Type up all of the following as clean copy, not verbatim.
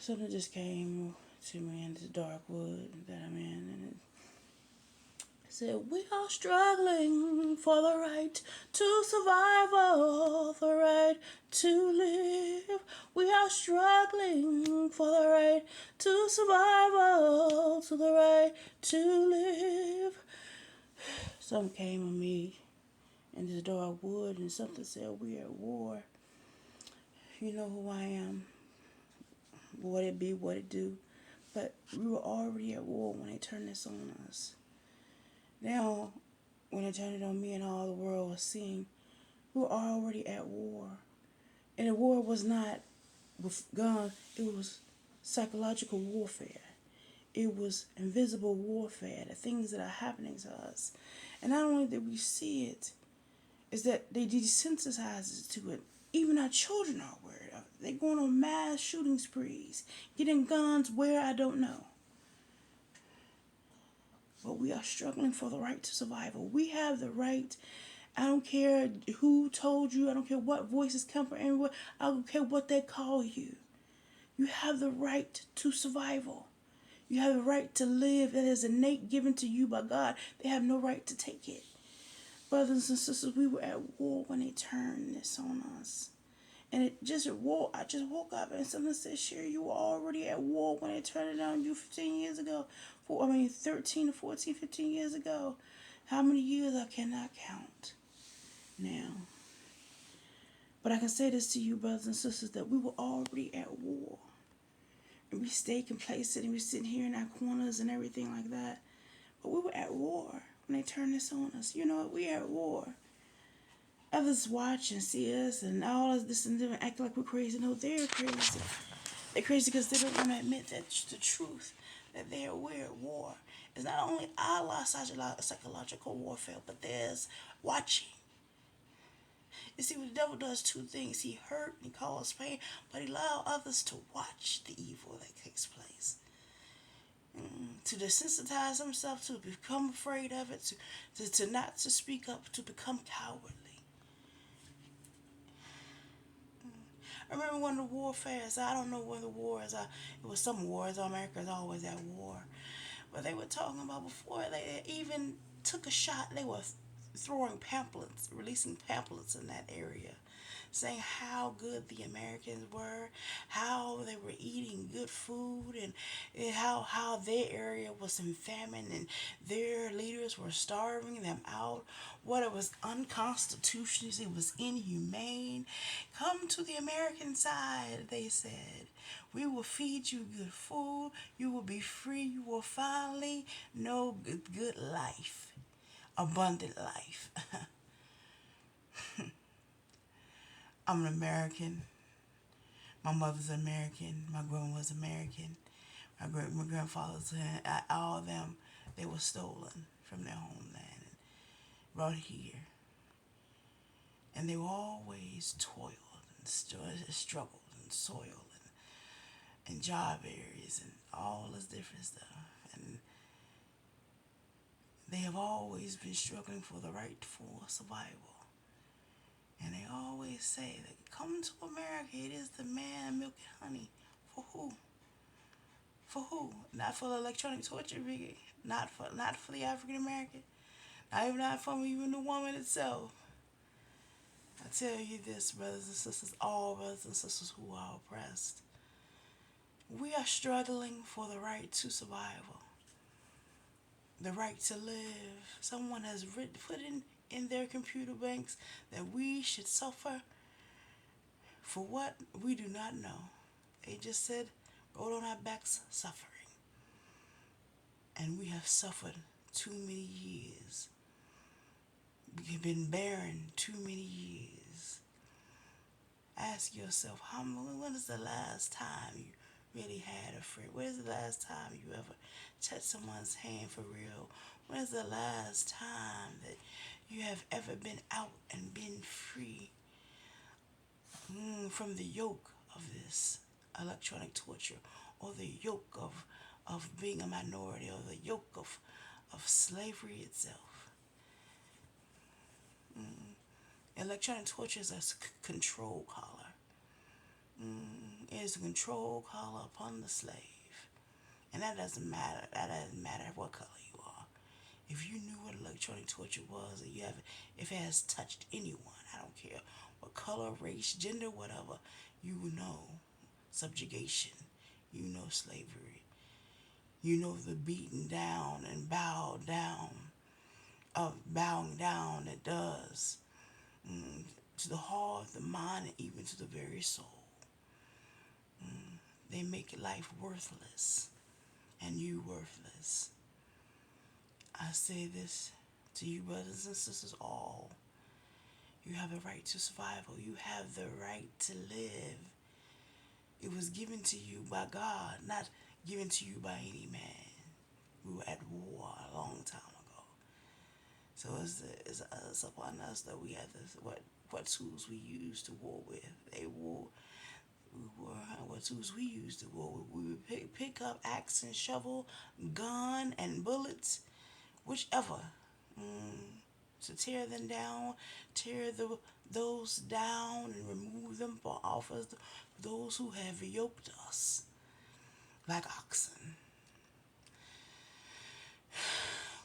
Something just came to me in this dark wood that I'm in, and it said, "We are struggling for the right to survival, the right to live. We are struggling for the right to survival, to the right to live." Something came to me in this dark wood, and something said, "We are at war." You know who I am, what it be, what it do. But we were already at war when they turned this on us. Now, when they turned it on me and all the world was seeing, we were already at war. And the war was not with guns, it was psychological warfare. It was invisible warfare, the things that are happening to us. And not only did we see it, is that they desensitize us to it. Even our children are worried of it. They're going on mass shooting sprees, getting guns where I don't know. But we are struggling for the right to survival. We have the right. I don't care who told you. I don't care what voices come from everywhere. I don't care what they call you. You have the right to survival. You have the right to live that is innate given to you by God. They have no right to take it. Brothers and sisters, we were at war when they turned this on us. And it just war. I just woke up and someone said, "Sherry, you were already at war when they turned it on you 15 years ago." 13 to 14, 15 years ago. How many years I cannot count now. But I can say this to you, brothers and sisters, that we were already at war. And we stayed complacent and we sitting here in our corners and everything like that. But we were at war when they turned this on us. You know what? We are at war. Others watch and see us and all this and them act like we're crazy. No, they're crazy. They're crazy because they don't want to admit that the truth, that we're at war. It's not only our psychological warfare, but there's watching. You see, the devil does two things. He hurt and he causes pain, but he allows others to watch the evil that takes place. To desensitize himself, to become afraid of it, to not to speak up, to become cowardly. I remember one of the warfares. I don't know when the wars. It was some wars. America is always at war, but they were talking about before they even took a shot. They were throwing pamphlets, releasing pamphlets in that area, saying how good the Americans were, how they were eating good food, and how their area was in famine and their leaders were starving them out. What it was unconstitutional, it was inhumane. Come to the American side, they said. We will feed you good food. You will be free. You will finally know good life, abundant life. I'm an American. My mother's American. My grandmother's American. My grandfather's, all of them, they were stolen from their homeland and brought here. And they were always toiled and struggled and soiled and job areas and all this different stuff. And they have always been struggling for the right for survival. And they always say that come to America, it is the man, milk, and honey. For who? For who? Not for the electronic torture, Biggie. Not for the African American. Not for even the woman itself. I tell you this, brothers and sisters, all brothers and sisters who are oppressed. We are struggling for the right to survival. The right to live. Someone has put in their computer banks that we should suffer for what we do not know. They just said, roll on our backs, suffering. And we have suffered too many years. We have been barren too many years. Ask yourself, when is the last time you really had a friend? When is the last time you ever touched someone's hand for real? When is the last time that you have ever been out and been free from the yoke of this electronic torture, or the yoke of being a minority, or the yoke of slavery itself? Electronic torture is a control collar. is the control collar upon the slave. And that doesn't matter. That doesn't matter what color you are. If you knew what electronic torture was, and you have, if it has touched anyone, I don't care what color, race, gender, whatever, you know subjugation. You know slavery. You know the beating down and bowing down it does to the heart, the mind, and even to the very soul. They make life worthless and you worthless. I say this to you, brothers and sisters, all. You have the right to survival. You have the right to live. It was given to you by God, not given to you by any man. We were at war a long time ago. So it's upon us that we have this, what tools we use to war with. What tools we use to war with. We would pick up axe and shovel, gun and bullets, whichever, to tear them down, those down and remove them from off of those who have yoked us like oxen.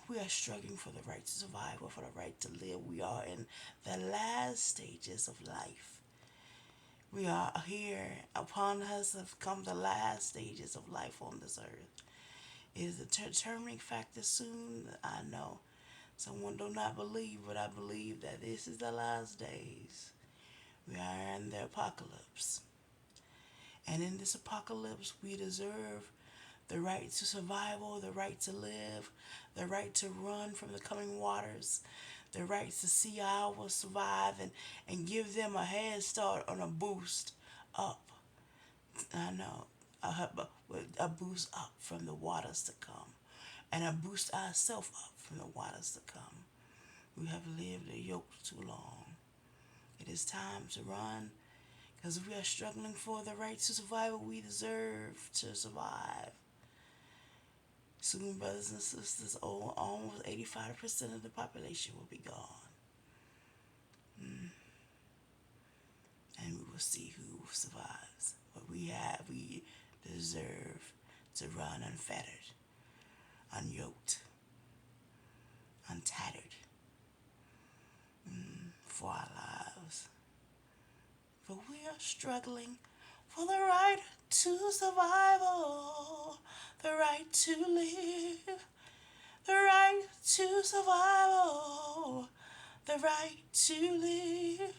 We are struggling for the right to survive or for the right to live. We are in the last stages of life. We are here. Upon us have come the last stages of life on this earth. It is a determining factor soon. I know someone do not believe, but I believe that this is the last days. We are in the apocalypse. And in this apocalypse, we deserve the right to survival, the right to live, the right to run from the coming waters, the right to see ours survive and give them a head start on a boost up. I know, a boost up from the waters to come, and a boost ourselves up from the waters to come. We have lived a yoke too long. It is time to run, because we are struggling for the right to survival. We deserve to survive. Soon, brothers and sisters, almost 85% of the population will be gone. And we will see who survives. But we deserve to run unfettered, unyoked, untattered for our lives. But we are struggling for the right to survival, the right to live, the right to survival, the right to live.